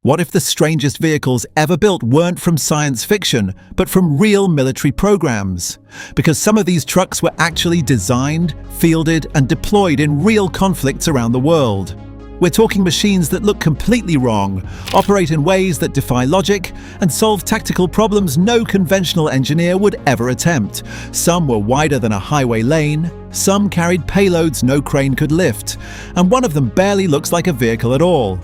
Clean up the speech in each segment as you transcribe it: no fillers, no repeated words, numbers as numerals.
What if the strangest vehicles ever built weren't from science fiction, but from real military programs? Because some of these trucks were actually designed, fielded, and deployed in real conflicts around the world. We're talking machines that look completely wrong, operate in ways that defy logic, and solve tactical problems no conventional engineer would ever attempt. Some were wider than a highway lane, some carried payloads no crane could lift, and one of them barely looks like a vehicle at all.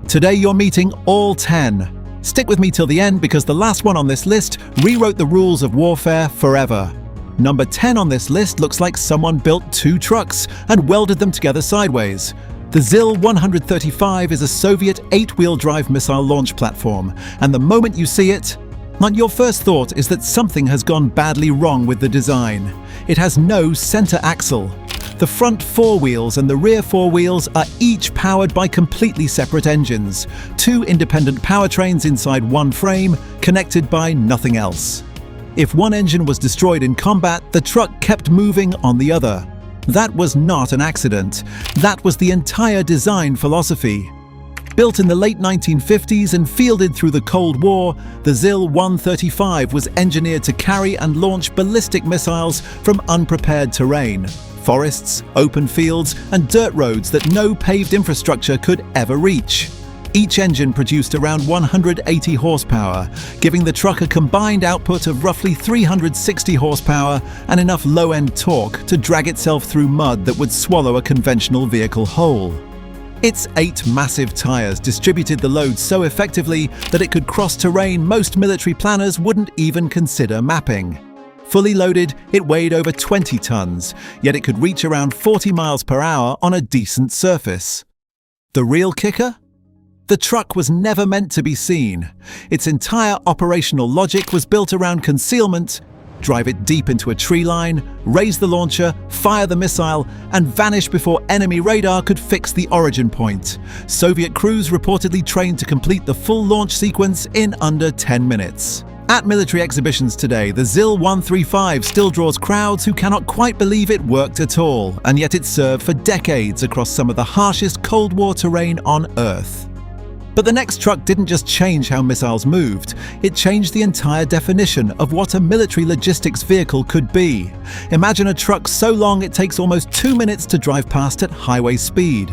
Today you're meeting all 10. Stick with me till the end because the last one on this list rewrote the rules of warfare forever. Number 10 on this list looks like someone built two trucks and welded them together sideways. The ZIL-135 is a Soviet 8-wheel drive missile launch platform, and the moment you see it, your first thought is that something has gone badly wrong with the design. It has no center axle. The front four wheels and the rear four wheels are each powered by completely separate engines, two independent powertrains inside one frame, connected by nothing else. If one engine was destroyed in combat, the truck kept moving on the other. That was not an accident. That was the entire design philosophy. Built in the late 1950s and fielded through the Cold War, the ZIL-135 was engineered to carry and launch ballistic missiles from unprepared terrain. Forests, open fields, and dirt roads that no paved infrastructure could ever reach. Each engine produced around 180 horsepower, giving the truck a combined output of roughly 360 horsepower and enough low-end torque to drag itself through mud that would swallow a conventional vehicle whole. Its 8 massive tires distributed the load so effectively that it could cross terrain most military planners wouldn't even consider mapping. Fully loaded, it weighed over 20 tons, yet it could reach around 40 miles per hour on a decent surface. The real kicker? The truck was never meant to be seen. Its entire operational logic was built around concealment: drive it deep into a tree line, raise the launcher, fire the missile, and vanish before enemy radar could fix the origin point. Soviet crews reportedly trained to complete the full launch sequence in under 10 minutes. At military exhibitions today, the ZIL-135 still draws crowds who cannot quite believe it worked at all, and yet it served for decades across some of the harshest Cold War terrain on Earth. But the next truck didn't just change how missiles moved, it changed the entire definition of what a military logistics vehicle could be. Imagine a truck so long it takes almost 2 minutes to drive past at highway speed.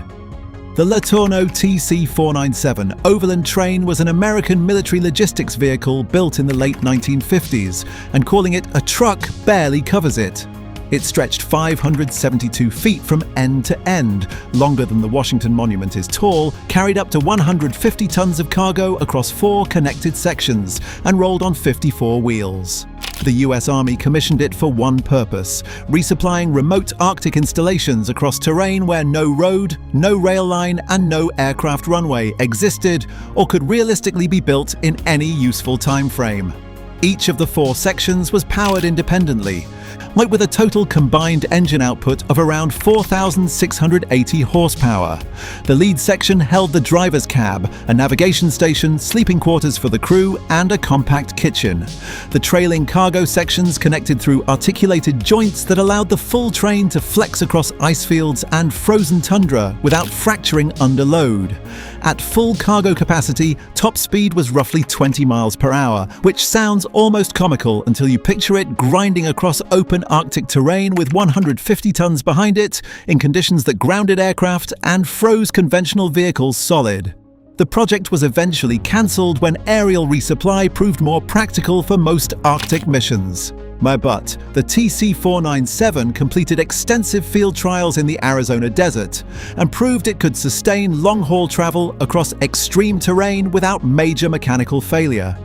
The Lutono TC497 Overland train was an American military logistics vehicle built in the late 1950s, and calling it a truck barely covers it. It stretched 572 feet from end to end, longer than the Washington Monument is tall, carried up to 150 tons of cargo across 4 connected sections, and rolled on 54 wheels. The US Army commissioned it for one purpose: resupplying remote Arctic installations across terrain where no road, no rail line, and no aircraft runway existed or could realistically be built in any useful time frame. Each of the 4 sections was powered independently, with a total combined engine output of around 4,680 horsepower. The lead section held the driver's cab, a navigation station, sleeping quarters for the crew, and a compact kitchen. The trailing cargo sections connected through articulated joints that allowed the full train to flex across ice fields and frozen tundra without fracturing under load. At full cargo capacity, top speed was roughly 20 miles per hour, which sounds almost comical until you picture it grinding across open Arctic terrain with 150 tons behind it, in conditions that grounded aircraft and froze conventional vehicles solid. The project was eventually cancelled when aerial resupply proved more practical for most Arctic missions. But the TC497 completed extensive field trials in the Arizona desert and proved it could sustain long-haul travel across extreme terrain without major mechanical failure.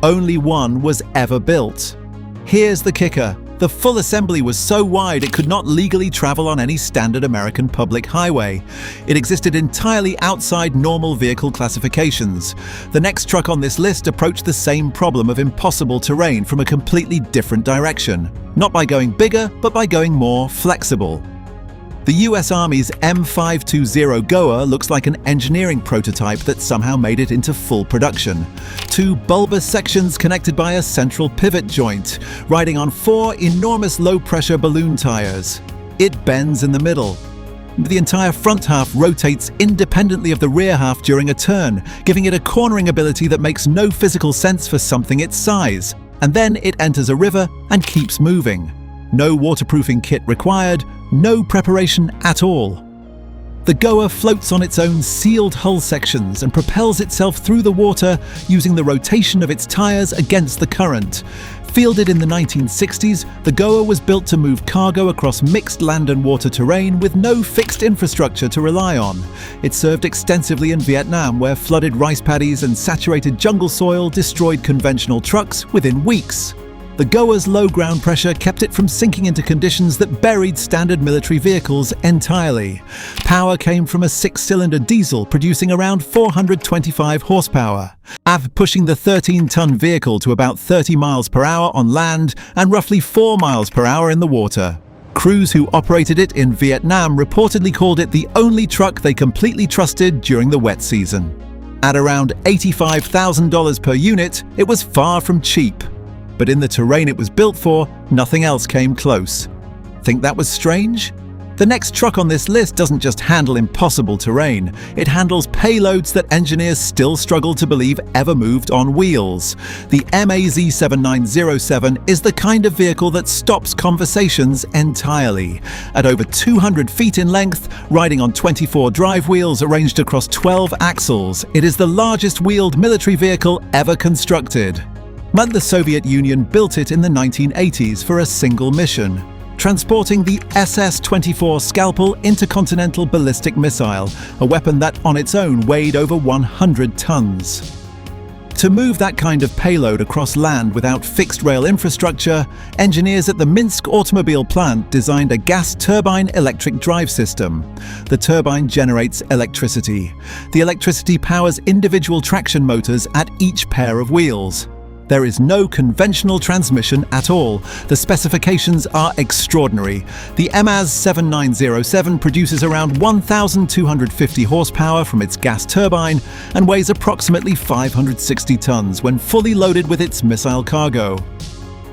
Only one was ever built. Here's the kicker: the full assembly was so wide it could not legally travel on any standard American public highway. It existed entirely outside normal vehicle classifications. The next truck on this list approached the same problem of impossible terrain from a completely different direction. Not by going bigger, but by going more flexible. The US Army's M543 Goer looks like an engineering prototype that somehow made it into full production. 2 bulbous sections connected by a central pivot joint, riding on 4 enormous low-pressure balloon tires. It bends in the middle. The entire front half rotates independently of the rear half during a turn, giving it a cornering ability that makes no physical sense for something its size. And then it enters a river and keeps moving. No waterproofing kit required, no preparation at all. The Goer floats on its own sealed hull sections and propels itself through the water using the rotation of its tires against the current. Fielded in the 1960s, the Goer was built to move cargo across mixed land and water terrain with no fixed infrastructure to rely on. It served extensively in Vietnam, where flooded rice paddies and saturated jungle soil destroyed conventional trucks within weeks. The Goer's low ground pressure kept it from sinking into conditions that buried standard military vehicles entirely. Power came from a 6-cylinder diesel producing around 425 horsepower, pushing the 13-ton vehicle to about 30 miles per hour on land and roughly 4 miles per hour in the water. Crews who operated it in Vietnam reportedly called it the only truck they completely trusted during the wet season. At around $85,000 per unit, it was far from cheap. But in the terrain it was built for, nothing else came close. Think that was strange? The next truck on this list doesn't just handle impossible terrain, it handles payloads that engineers still struggle to believe ever moved on wheels. The MAZ-543 is the kind of vehicle that stops conversations entirely. At over 200 feet in length, riding on 24 drive wheels arranged across 12 axles, it is the largest wheeled military vehicle ever constructed. But the Soviet Union built it in the 1980s for a single mission, transporting the SS-24 Scalpel intercontinental ballistic missile, a weapon that on its own weighed over 100 tons. To move that kind of payload across land without fixed rail infrastructure, engineers at the Minsk automobile plant designed a gas turbine electric drive system. The turbine generates electricity. The electricity powers individual traction motors at each pair of wheels. There is no conventional transmission at all. The specifications are extraordinary. The MAZ-543 produces around 1,250 horsepower from its gas turbine and weighs approximately 560 tons when fully loaded with its missile cargo.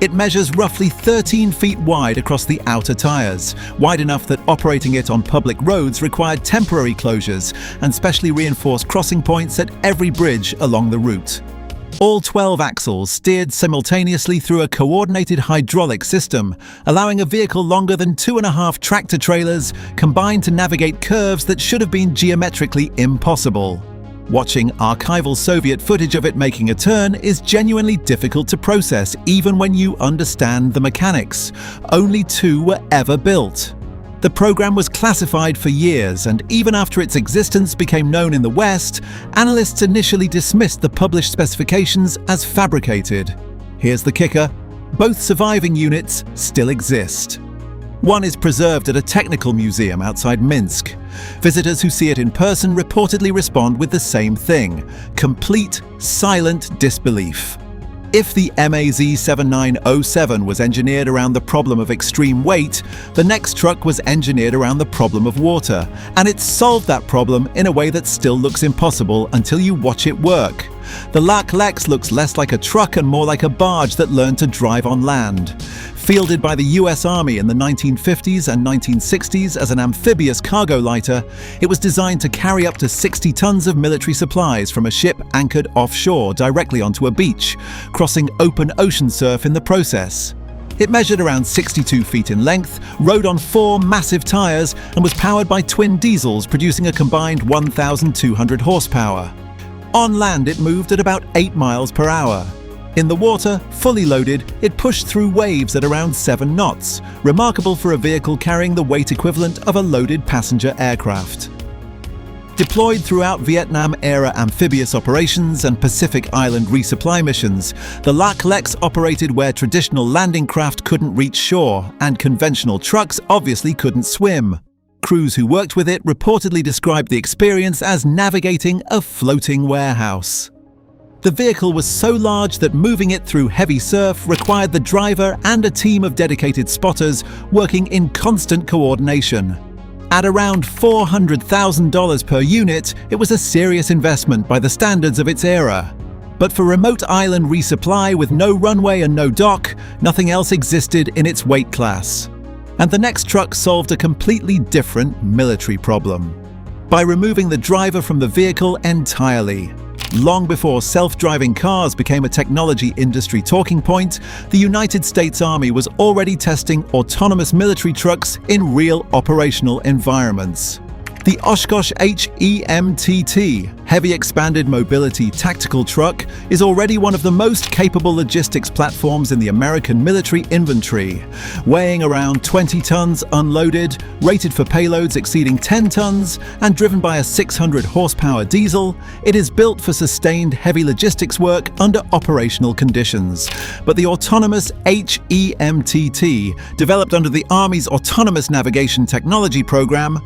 It measures roughly 13 feet wide across the outer tires, wide enough that operating it on public roads required temporary closures and specially reinforced crossing points at every bridge along the route. All 12 axles steered simultaneously through a coordinated hydraulic system, allowing a vehicle longer than 2.5 tractor-trailers combined to navigate curves that should have been geometrically impossible. Watching archival Soviet footage of it making a turn is genuinely difficult to process even when you understand the mechanics. Only 2 were ever built. The program was classified for years, and even after its existence became known in the West, analysts initially dismissed the published specifications as fabricated. Here's the kicker: both surviving units still exist. One is preserved at a technical museum outside Minsk. Visitors who see it in person reportedly respond with the same thing: complete, silent disbelief. If the MAZ-543 was engineered around the problem of extreme weight, the next truck was engineered around the problem of water, and it solved that problem in a way that still looks impossible until you watch it work. The LARC-LX looks less like a truck and more like a barge that learned to drive on land. Fielded by the US Army in the 1950s and 1960s as an amphibious cargo lighter, it was designed to carry up to 60 tons of military supplies from a ship anchored offshore directly onto a beach, crossing open ocean surf in the process. It measured around 62 feet in length, rode on 4 massive tires, and was powered by twin diesels producing a combined 1,200 horsepower. On land, it moved at about 8 miles per hour. In the water, fully loaded, it pushed through waves at around 7 knots, remarkable for a vehicle carrying the weight equivalent of a loaded passenger aircraft. Deployed throughout Vietnam-era amphibious operations and Pacific Island resupply missions, the LARC-LX operated where traditional landing craft couldn't reach shore, and conventional trucks obviously couldn't swim. Crews who worked with it reportedly described the experience as navigating a floating warehouse. The vehicle was so large that moving it through heavy surf required the driver and a team of dedicated spotters working in constant coordination. At around $400,000 per unit, it was a serious investment by the standards of its era. But for remote island resupply with no runway and no dock, nothing else existed in its weight class. And the next truck solved a completely different military problem by removing the driver from the vehicle entirely. Long before self-driving cars became a technology industry talking point, the United States Army was already testing autonomous military trucks in real operational environments. The Oshkosh HEMTT, Heavy Expanded Mobility Tactical Truck, is already one of the most capable logistics platforms in the American military inventory. Weighing around 20 tons unloaded, rated for payloads exceeding 10 tons, and driven by a 600 horsepower diesel, it is built for sustained heavy logistics work under operational conditions. But the autonomous HEMTT, developed under the Army's Autonomous Navigation Technology Program,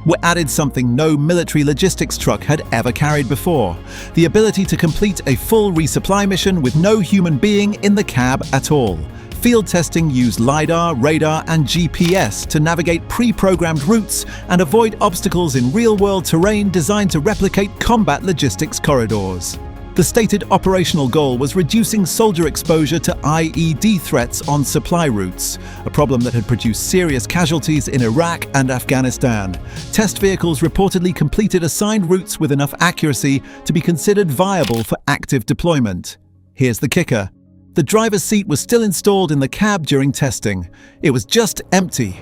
were added something no military logistics truck had ever carried before: the ability to complete a full resupply mission with no human being in the cab at all. Field testing used LiDAR, radar, and GPS to navigate pre-programmed routes and avoid obstacles in real-world terrain designed to replicate combat logistics corridors. The stated operational goal was reducing soldier exposure to IED threats on supply routes, a problem that had produced serious casualties in Iraq and Afghanistan. Test vehicles reportedly completed assigned routes with enough accuracy to be considered viable for active deployment. Here's the kicker: the driver's seat was still installed in the cab during testing. It was just empty.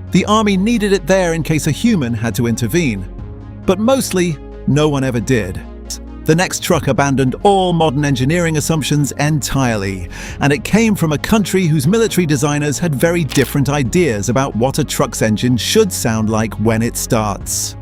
The Army needed it there in case a human had to intervene. But mostly, no one ever did. The next truck abandoned all modern engineering assumptions entirely, and it came from a country whose military designers had very different ideas about what a truck's engine should sound like when it starts.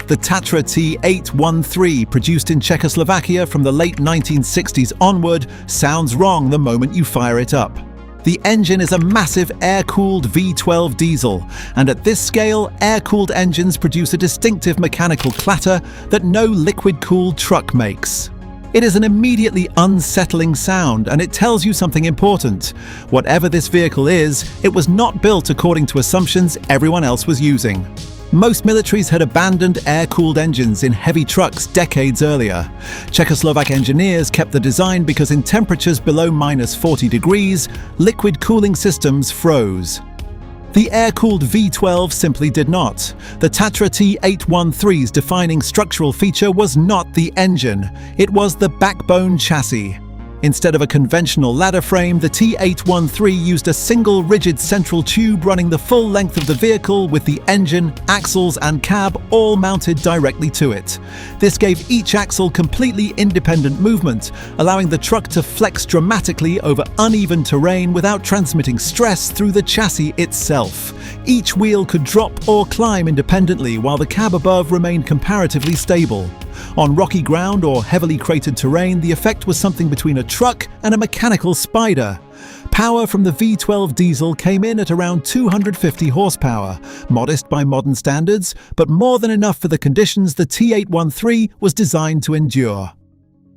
The Tatra T813, produced in Czechoslovakia from the late 1960s onward, sounds wrong the moment you fire it up. The engine is a massive air-cooled V12 diesel, and at this scale, air-cooled engines produce a distinctive mechanical clatter that no liquid-cooled truck makes. It is an immediately unsettling sound, and it tells you something important. Whatever this vehicle is, it was not built according to assumptions everyone else was using. Most militaries had abandoned air-cooled engines in heavy trucks decades earlier. Czechoslovak engineers kept the design because in temperatures below -40 degrees, liquid cooling systems froze. The air-cooled V12 simply did not. The Tatra T813's defining structural feature was not the engine, it was the backbone chassis. Instead of a conventional ladder frame, the T813 used a single rigid central tube running the full length of the vehicle, with the engine, axles, and cab all mounted directly to it. This gave each axle completely independent movement, allowing the truck to flex dramatically over uneven terrain without transmitting stress through the chassis itself. Each wheel could drop or climb independently, while the cab above remained comparatively stable. On rocky ground or heavily cratered terrain, the effect was something between a truck and a mechanical spider. Power from the V12 diesel came in at around 250 horsepower, modest by modern standards, but more than enough for the conditions the T813 was designed to endure.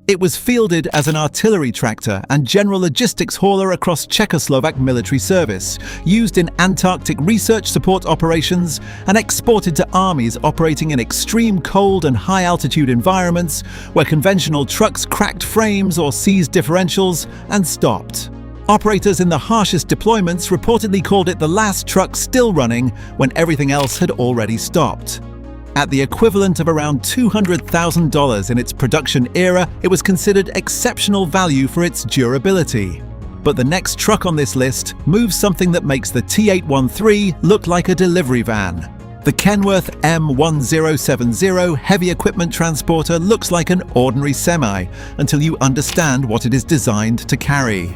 It was fielded as an artillery tractor and general logistics hauler across Czechoslovak military service, used in Antarctic research support operations, and exported to armies operating in extreme cold and high-altitude environments where conventional trucks cracked frames or seized differentials and stopped. Operators in the harshest deployments reportedly called it the last truck still running when everything else had already stopped. At the equivalent of around $200,000 in its production era, it was considered exceptional value for its durability. But the next truck on this list moves something that makes the T813 look like a delivery van. The Kenworth M1070 heavy equipment transporter looks like an ordinary semi until you understand what it is designed to carry.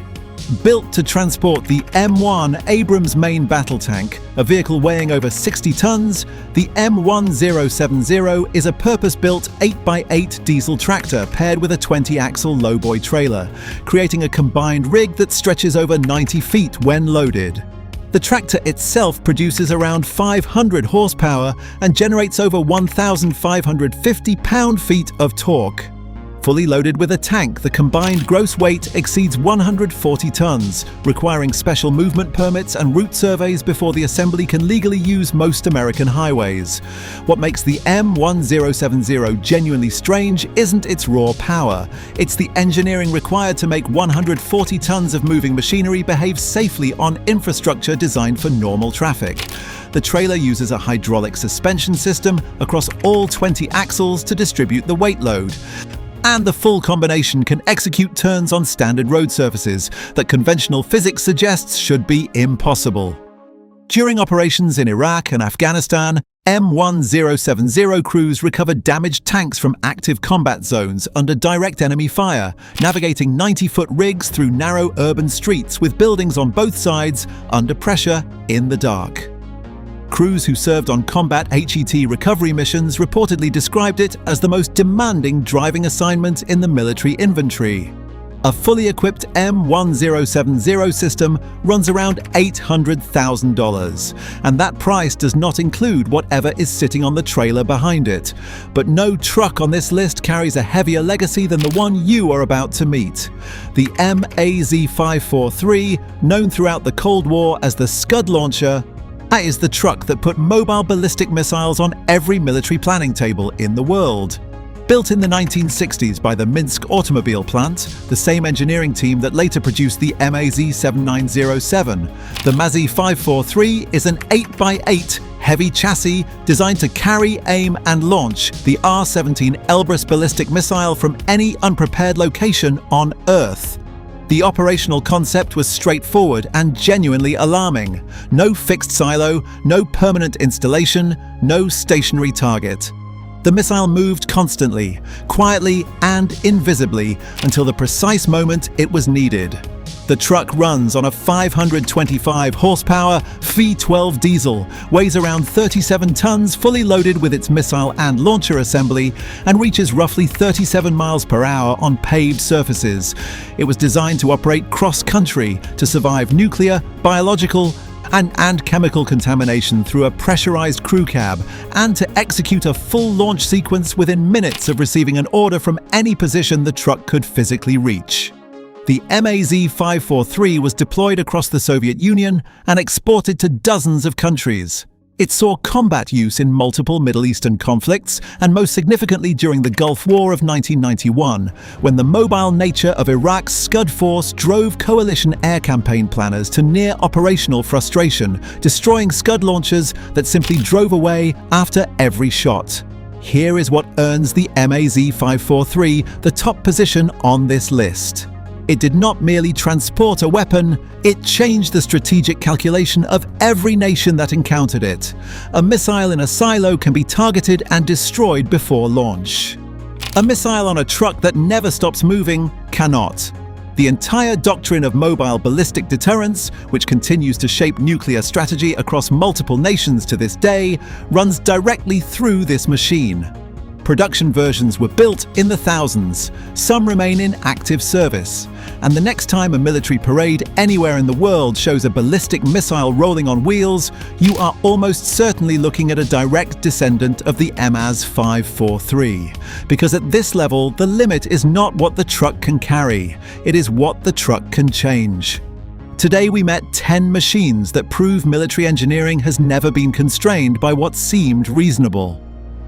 Built to transport the M1 Abrams main battle tank, a vehicle weighing over 60 tons, the M1070 is a purpose-built 8x8 diesel tractor paired with a 20-axle lowboy trailer, creating a combined rig that stretches over 90 feet when loaded. The tractor itself produces around 500 horsepower and generates over 1,550 pound-feet of torque. Fully loaded with a tank, the combined gross weight exceeds 140 tons, requiring special movement permits and route surveys before the assembly can legally use most American highways. What makes the M1070 genuinely strange isn't its raw power. It's the engineering required to make 140 tons of moving machinery behave safely on infrastructure designed for normal traffic. The trailer uses a hydraulic suspension system across all 20 axles to distribute the weight load. And the full combination can execute turns on standard road surfaces that conventional physics suggests should be impossible. During operations in Iraq and Afghanistan, M1070 crews recovered damaged tanks from active combat zones under direct enemy fire, navigating 90-foot rigs through narrow urban streets with buildings on both sides under pressure in the dark. Crews who served on combat HET recovery missions reportedly described it as the most demanding driving assignment in the military inventory. A fully equipped M1070 system runs around $800,000, and that price does not include whatever is sitting on the trailer behind it. But no truck on this list carries a heavier legacy than the one you are about to meet. The MAZ-543, known throughout the Cold War as the Scud launcher, that is the truck that put mobile ballistic missiles on every military planning table in the world. Built in the 1960s by the Minsk automobile plant, the same engineering team that later produced the MAZ-7907, the MAZ-543 is an 8x8 heavy chassis designed to carry, aim and launch the R-17 Elbrus ballistic missile from any unprepared location on Earth. The operational concept was straightforward and genuinely alarming. No fixed silo, no permanent installation, no stationary target. The missile moved constantly, quietly and invisibly until the precise moment it was needed. The truck runs on a 525 horsepower V12 diesel, weighs around 37 tons, fully loaded with its missile and launcher assembly, and reaches roughly 37 miles per hour on paved surfaces. It was designed to operate cross-country to survive nuclear, biological, and chemical contamination through a pressurized crew cab, and to execute a full launch sequence within minutes of receiving an order from any position the truck could physically reach. The MAZ-543 was deployed across the Soviet Union and exported to dozens of countries. It saw combat use in multiple Middle Eastern conflicts, and most significantly during the Gulf War of 1991, when the mobile nature of Iraq's Scud force drove coalition air campaign planners to near operational frustration, destroying Scud launchers that simply drove away after every shot. Here is what earns the MAZ-543 the top position on this list. It did not merely transport a weapon, it changed the strategic calculation of every nation that encountered it. A missile in a silo can be targeted and destroyed before launch. A missile on a truck that never stops moving cannot. The entire doctrine of mobile ballistic deterrence, which continues to shape nuclear strategy across multiple nations to this day, runs directly through this machine. Production versions were built in the thousands. Some remain in active service. And the next time a military parade anywhere in the world shows a ballistic missile rolling on wheels, you are almost certainly looking at a direct descendant of the MAZ-543. Because at this level, the limit is not what the truck can carry, it is what the truck can change. Today we met 10 machines that prove military engineering has never been constrained by what seemed reasonable.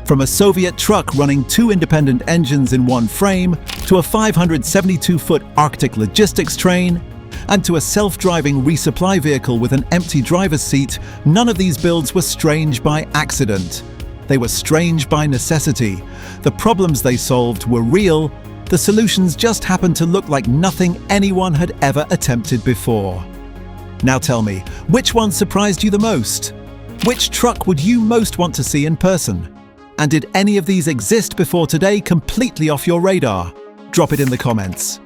From a Soviet truck running 2 independent engines in one frame, to a 572-foot Arctic logistics train, and to a self-driving resupply vehicle with an empty driver's seat, none of these builds were strange by accident. They were strange by necessity. The problems they solved were real, the solutions just happened to look like nothing anyone had ever attempted before. Now tell me, which one surprised you the most? Which truck would you most want to see in person? And did any of these exist before today completely off your radar? Drop it in the comments.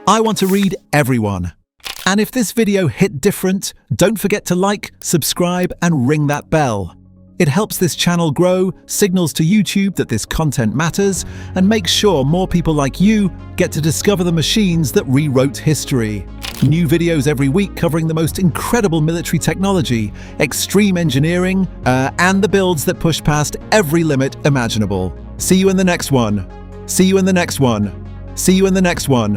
I want to read everyone. And if this video hit different, don't forget to like, subscribe, and ring that bell. It helps this channel grow, signals to YouTube that this content matters, and makes sure more people like you get to discover the machines that rewrote history. New videos every week covering the most incredible military technology, extreme engineering, and the builds that push past every limit imaginable. See you in the next one. See you in the next one. See you in the next one.